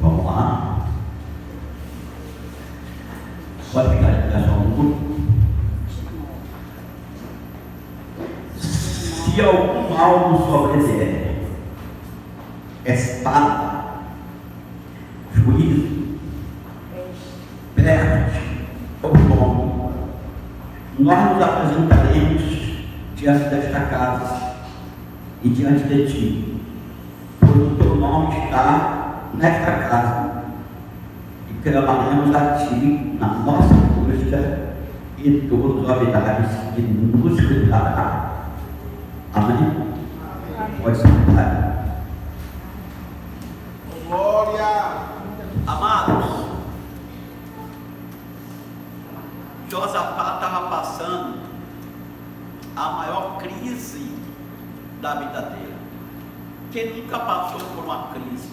Vamos lá. Pode ficar de pé só um pouco. Se algum mal nos sobrevier, espada, juízo, perde ou nome, nós nos apresentaremos diante desta casa e diante de ti, pois o teu nome está nesta casa, e clamaremos a ti na nossa angústia, e tu nos ouvirás e nos livrarás. Amém? Amém. Pode sentar. Glória! Amados, Josafá estava passando a maior crise da vida dele. Quem nunca passou por uma crise?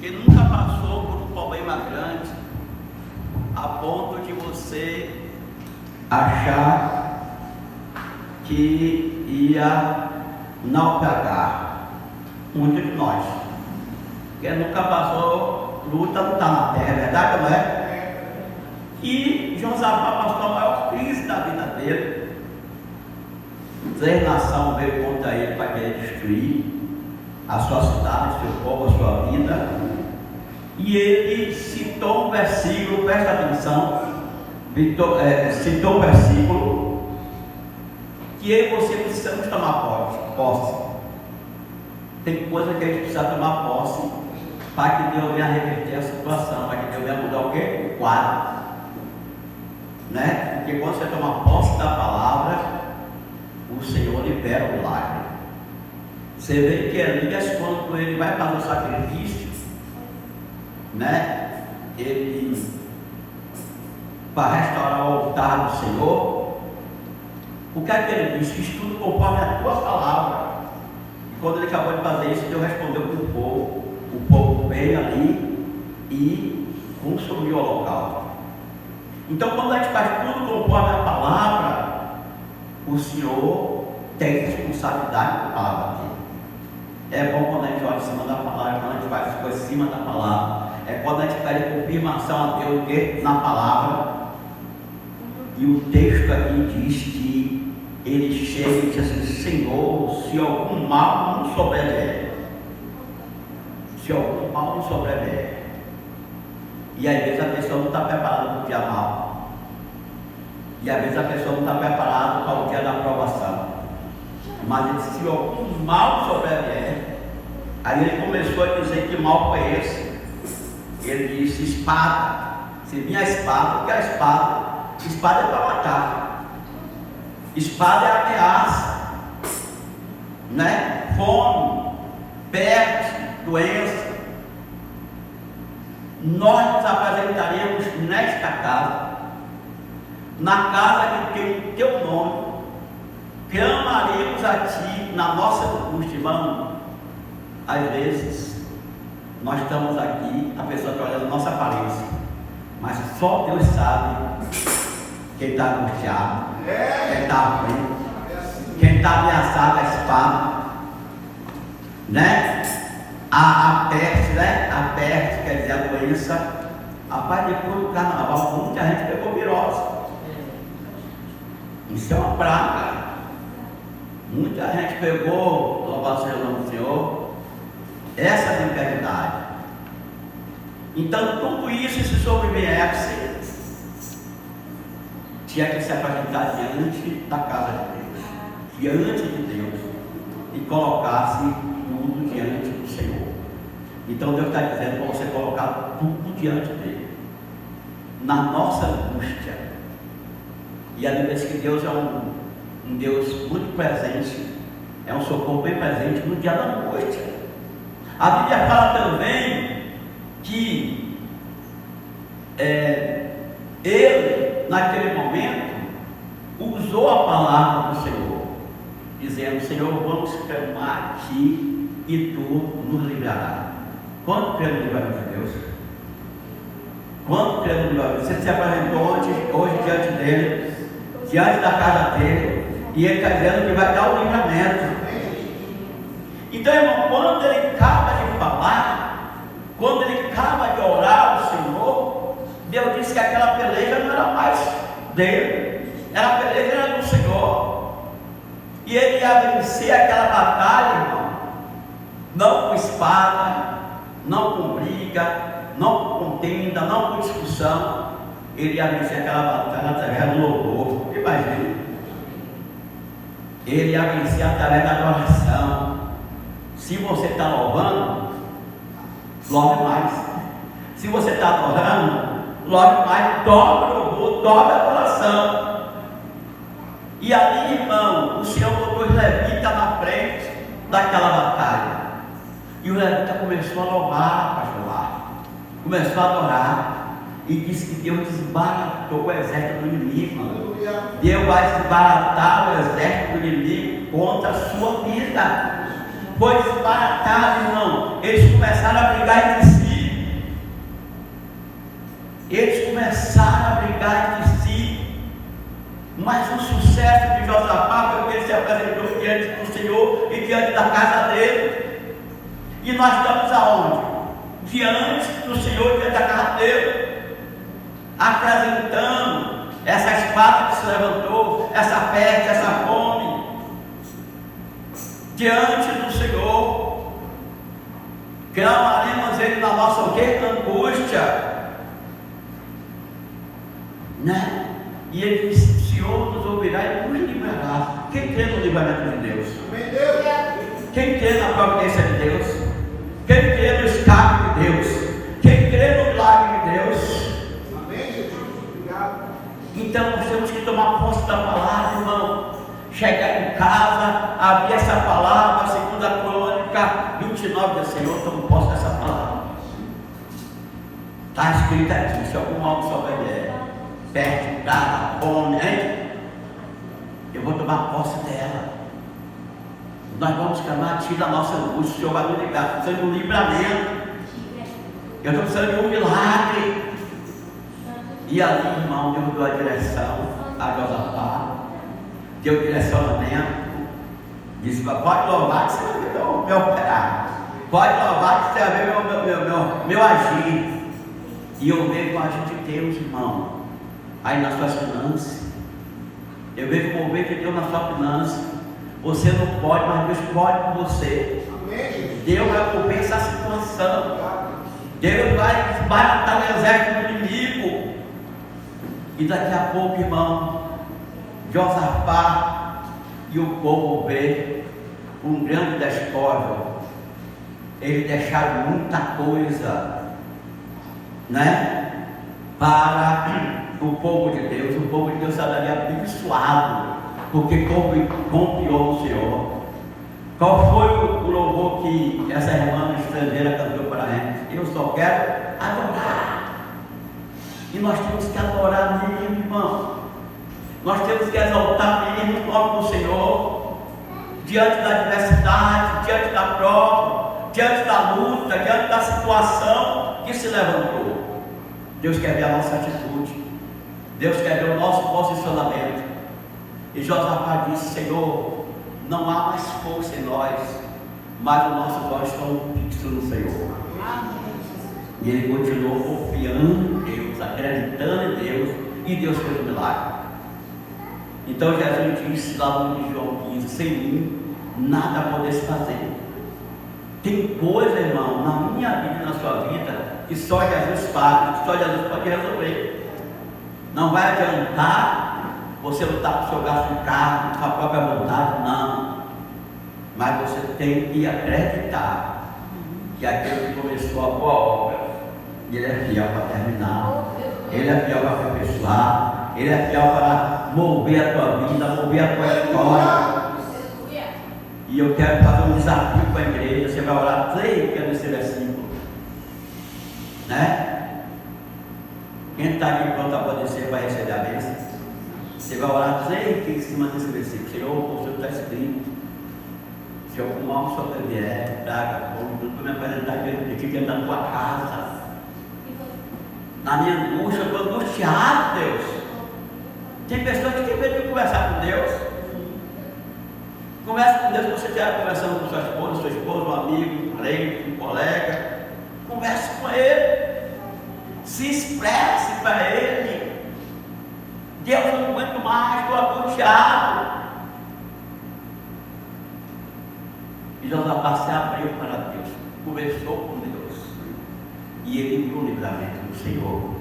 Quem nunca passou por um problema grande a ponto de você achar que ia naufragar? Muitos de nós. Quem nunca passou luta não está na terra, é verdade ou não é? E Josafá passou a maior crise da vida dele. 3 nações veio contra ele para querer destruir a sua cidade, seu povo, a sua vida. E ele citou um versículo, presta atenção, citou um versículo que eu e você precisamos tomar posse. Tem coisa que a gente precisa tomar posse para que Deus venha reverter a situação, para que Deus venha mudar o quê? O quadro. Né? Porque quando você toma posse da palavra, o Senhor libera o milagre. Você vê que Elias, quando ele vai fazer o sacrifício, né? Ele, para restaurar o altar do Senhor, o que é que ele disse? Fiz tudo conforme a tua palavra. E quando ele acabou de fazer isso, Deus respondeu para o povo. O povo veio ali e consumiu o holocausto. Então, quando a gente faz tudo conforme a palavra, o Senhor tem responsabilidade com a palavra dele. É bom quando a gente olha em cima da palavra, quando a gente faz as coisas em cima da palavra. É quando a gente pede confirmação a Deus que na palavra. E o texto aqui diz que ele chega e diz assim: Senhor, se algum mal nos sobrevier, se algum mal nos sobrevier. E às vezes a pessoa não está preparada para o dia mal. E às vezes a pessoa não está preparada para o dia da aprovação. Mas ele disse: se algum mal sobrevier. Aí ele começou a dizer que mal foi esse. Ele disse: espada. Se vinha a espada, o que é a espada? Espada é para matar. Espada é ameaça, né? Fome, peste, doença. Nós nos apresentaremos nesta casa, na casa que tem o teu nome, clamaremos a ti na nossa angústia. Irmão, às vezes nós estamos aqui, a pessoa está olhando a nossa aparência, mas só Deus sabe quem está angustiado, quem está aflito, quem está ameaçado a espada, né? A peste, né? A peste quer dizer a doença. Rapaz, depois do carnaval, muita gente pegou virose. Isso é uma praga. Muita gente pegou, louvado seja o nome do Senhor, essa enfermidade. Então, tudo isso, se sobreviesse, tinha que se apresentar diante da casa de Deus, diante de Deus, e colocasse tudo diante do Senhor. Então Deus está dizendo para você colocar tudo diante dele, na nossa angústia. E a Bíblia diz que Deus é um Deus muito presente, é um socorro bem presente no dia da angústia. A Bíblia fala também que ele, naquele momento, usou a palavra do Senhor, dizendo: Senhor, vamos clamar a ti e tu nos livrarás. Quanto crê no livramento de Deus? Quanto crê no livramento? Você se apresentou hoje diante dele, diante da casa dele, e ele está dizendo que vai dar o livramento. Então, irmão, quando ele acaba de falar, era mais dele, a peleja era do Senhor, e ele ia vencer aquela batalha, irmão, não com espada, não com briga, não com contenda, não com discussão. Ele ia vencer aquela batalha através do louvor. Imagine, ele ia vencer através da adoração. Se você está louvando, louve mais. Se você está adorando, louve mais, dobra o louvor, dobra a adoração. E ali, irmão, o Senhor botou os levitas na frente daquela batalha. E o levita começou a louvar, pastor Lá. Começou a adorar. E disse que Deus desbaratou o exército do inimigo. Deus vai desbaratar o exército do inimigo contra a sua vida. Foi desbaratado, irmão. Eles começaram a brigar entre si. Eles começaram a brigar entre si. Mas o sucesso de Josafá foi porque ele se apresentou diante do Senhor e diante da casa dele. E nós estamos aonde? Diante do Senhor e diante da casa dele, apresentando essa espada que se levantou, essa peste, essa fome, diante do Senhor. Clamaremos Ele na nossa angústia, né? E Ele disse: o Senhor nos ouvirá e nos livrará. Quem crê no livramento de Deus? Quem crê na providência de Deus? Quem crê no escape de Deus? Quem crê no milagre de Deus? Então nós temos que tomar posse da palavra, irmão. Chegar em casa, abrir essa palavra, 2 Crônica 29, diz: Senhor, tomo posse dessa palavra. Está escrito aqui: se algum mal souber, peste, praga, fome, hein? Eu vou tomar posse dela. Nós vamos clamar a Ti da nossa angústia. O Senhor vai nos livrar. Estou precisando de um livramento. Eu estou precisando de um milagre. E ali, irmão, Deus deu a direção a Josafá, deu direcionamento, disse: pode louvar que você vai ver meu operar, pode louvar que você vai ver meu agir. E eu vejo o agir de Deus, irmão, aí nas suas finanças. Eu vejo o mover de Deus na sua finança. Você não pode, mas Deus pode com você. Deus vai mover essa situação. Deus vai desbaratar o exército do inimigo. E daqui a pouco, irmão, Josafá e o povo vê um grande despósio. Eles deixaram muita coisa, né, para o povo de Deus. O povo de Deus estaria abençoado, porque confiou no Senhor. Qual foi o louvor que essa irmã estrangeira cantou para a gente? Eu só quero adorar. E nós temos que adorar mesmo, irmão. Nós temos que exaltar mesmo o nome do Senhor, diante da adversidade, diante da prova, diante da luta, diante da situação que se levantou. Deus quer ver a nossa atitude, Deus quer ver o nosso posicionamento. E Josafá disse: Senhor, não há mais força em nós, mas os nossos olhos estão fixos no Senhor. E ele continuou confiando em Deus, acreditando em Deus, e Deus fez o milagre. Então Jesus disse lá no livro de João 15: sem mim nada podeis fazer. Tem coisa, irmão, na minha vida e na sua vida, que só Jesus faz, que só Jesus pode resolver. Não vai adiantar você lutar com o seu gasto de carne, com a própria vontade, não. Mas você tem que acreditar que aquele que começou a boa obra, Ele é fiel para terminar, Ele é fiel para aperfeiçoar, Ele é fiel para mover a tua vida, mover a tua história. E eu quero fazer um desafio para a igreja. Você vai orar 3 vezes nesse versículo, né? Quem está aqui pronto a padecer vai receber a bênção. Você vai orar 3 vezes em cima desse versículo. Senhor, o Senhor está escrito: se eu com mal sobrevier, traga fome, tudo para me apresentar diante de ti, dentro da tua casa. Na minha angústia, eu estou angustiado, Deus. Tem pessoas que têm medo de conversar com Deus. Converse com Deus quando você estiver conversando com sua esposa, um amigo, um parente, um colega. Converse com Ele. Se expresse para Ele. Deus, eu não aguento mais, estou angustiado. E Josafá se abriu para Deus, conversou com Deus, e ele viu o livramento do Senhor.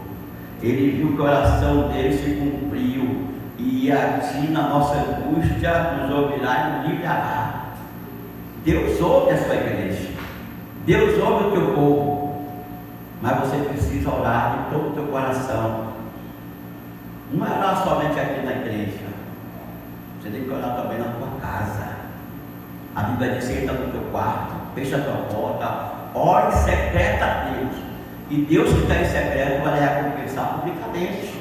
Ele viu que a oração dele se cumpriu, e assim na nossa angústia nos ouvirá e nos livrará. Deus ouve a sua igreja, Deus ouve o teu povo, mas você precisa orar de todo o teu coração. Não é orar somente aqui na igreja, você tem que orar também na tua casa. A Bíblia diz: entra no teu quarto, fecha a tua porta, ora em secreto a Deus, e Deus que está em secreto vai recompensar publicamente.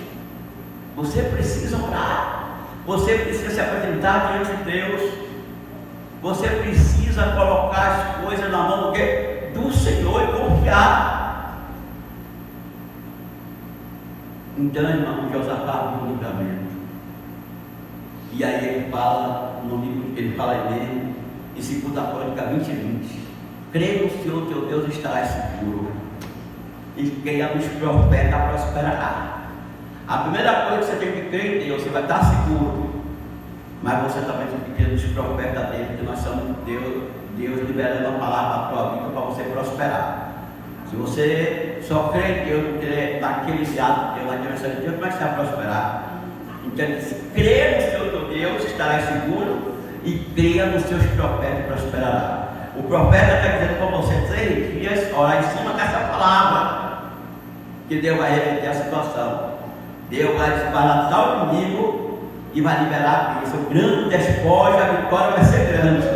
Você precisa orar, você precisa se apresentar diante de Deus, você precisa colocar as coisas na mão do Senhor e confiar. Então, irmão, Josafá viu o livramento. E aí ele fala no livro, ele fala em 2 Crônicas 20:20: creia no Senhor teu Deus, estarás seguro, e creia nos profetas, prosperará. A primeira coisa que você tem que crer em Deus, você vai estar seguro, mas você também tem que crer nos profetas dele, que nós somos Deus liberando a palavra na tua vida para você prosperar. Se você só crê em Deus, não crê naquele enviado de Deus, na direção de Deus, como é que você vai prosperar? Então ele diz: creia no Senhor teu Deus, estarás seguro, e creia nos seus profetas e prosperará. O profeta está dizendo para você 3 dias, orar em cima dessa palavra, que Deus vai reverter a situação. Deus vai desbaratar o inimigo e vai liberar a bênção. O grande despojo, a vitória vai ser grande.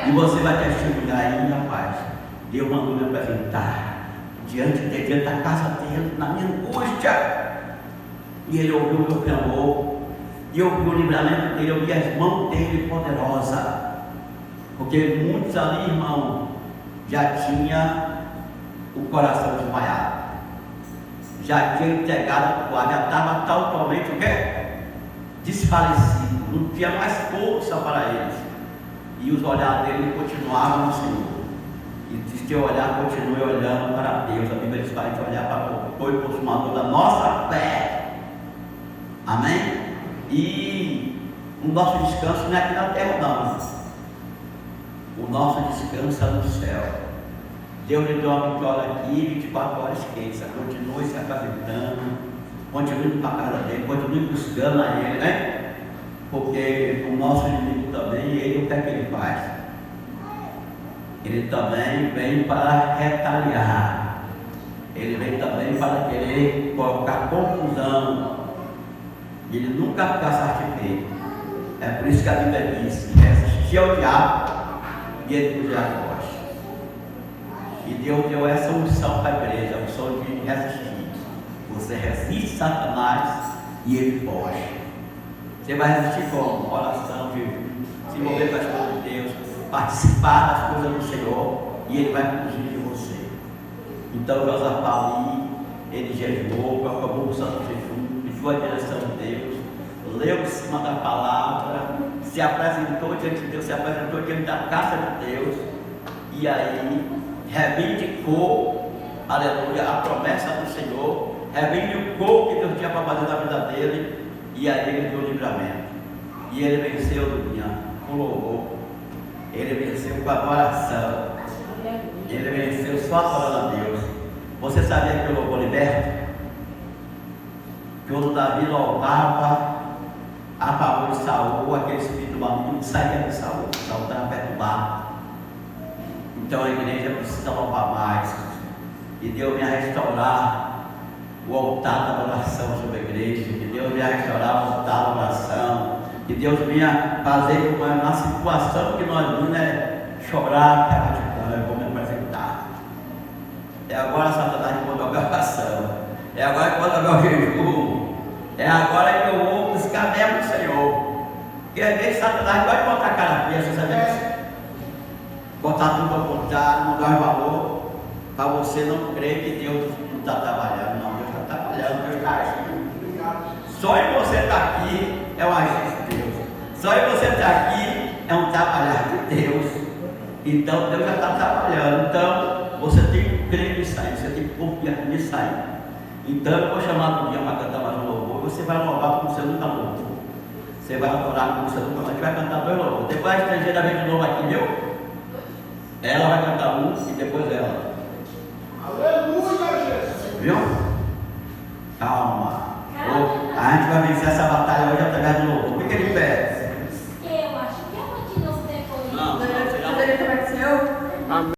E você vai testemunhar aí, rapaz. Deus mandou me apresentar diante da casa dele, na minha angústia. E ele ouviu o meu clamor, e ouviu o livramento dele, ouviu as mãos dele poderosas. Porque muitos ali, irmão, já tinha o coração desmaiado, já tinha entregado a toalha, já estava totalmente o quê? Desfalecido, não tinha mais força para eles. E os olhares dele continuavam no Senhor. E diz que o olhar continue olhando para Deus. A Bíblia diz para a gente olhar para o autor e consumador da nossa fé. Amém? E o nosso descanso não é aqui na terra, não. O nosso descanso é no céu. Deus lhe deu uma vitória aqui, 24 horas, esqueça. Continue se apresentando, continue indo para a casa dele, continue buscando a ele, né? Porque o nosso inimigo também, ele, o que é que ele faz? Ele também vem para retaliar. Ele vem também para querer colocar confusão. Ele nunca fica satisfeito. É por isso que a Bíblia diz: resistir ao diabo e ele fugirá de vós. E Deus deu essa unção para a igreja, a unção de resistir. Você resiste Satanás e ele foge. Você vai resistir como? Oração, se envolver com as coisas de Deus, participar das coisas do Senhor, e ele vai fugir de você. Então Josafá ali, ele jejuou, proclamou o santo jejum, pediu a direção de Deus, leu em cima da palavra, se apresentou diante de Deus, se apresentou diante da casa de Deus, e aí reivindicou, aleluia, a promessa do Senhor, reivindicou o que Deus tinha para fazer na vida dele, e aí ele deu o livramento. E ele venceu com louvor, ele venceu com adoração, ele venceu só adorando a Deus. Você sabia que o louvor liberta? Quando Davi louvava a favor de Saul, aquele espírito maligno saía de Saul estava perturbado. Então a igreja precisa louvar mais, e Deus venha restaurar o altar da oração sobre a igreja, que Deus venha restaurar o altar da oração, que Deus venha fazer na situação que nós vimos, chorar, eu vou me apresentar. É agora Satanás que mandou a oração, é agora que mandou o jejum, é agora que eu vou buscar mesmo o Senhor. Porque às vezes Satanás pode botar a cara fria, você sabe disso? Botar tudo ao contrário, não dar valor, para você não crer que Deus não está trabalhando. Não, Deus está trabalhando, Deus está agindo. Só em você estar aqui é o agir de Deus. Só em você estar aqui é um trabalhar de Deus. Então Deus já está trabalhando. Então você tem que crer nisso aí, você tem que confiar nisso aí. Então eu vou chamar um dia para cantar mais um louvor. Você vai louvar como você nunca Você vai adorar a música do, a gente vai cantar dois louvores. Depois a estrangeira vem de novo aqui, viu? Ela vai cantar um e depois ela. Aleluia, Jesus. Viu? Calma. A gente vai vencer essa batalha hoje através do louvor.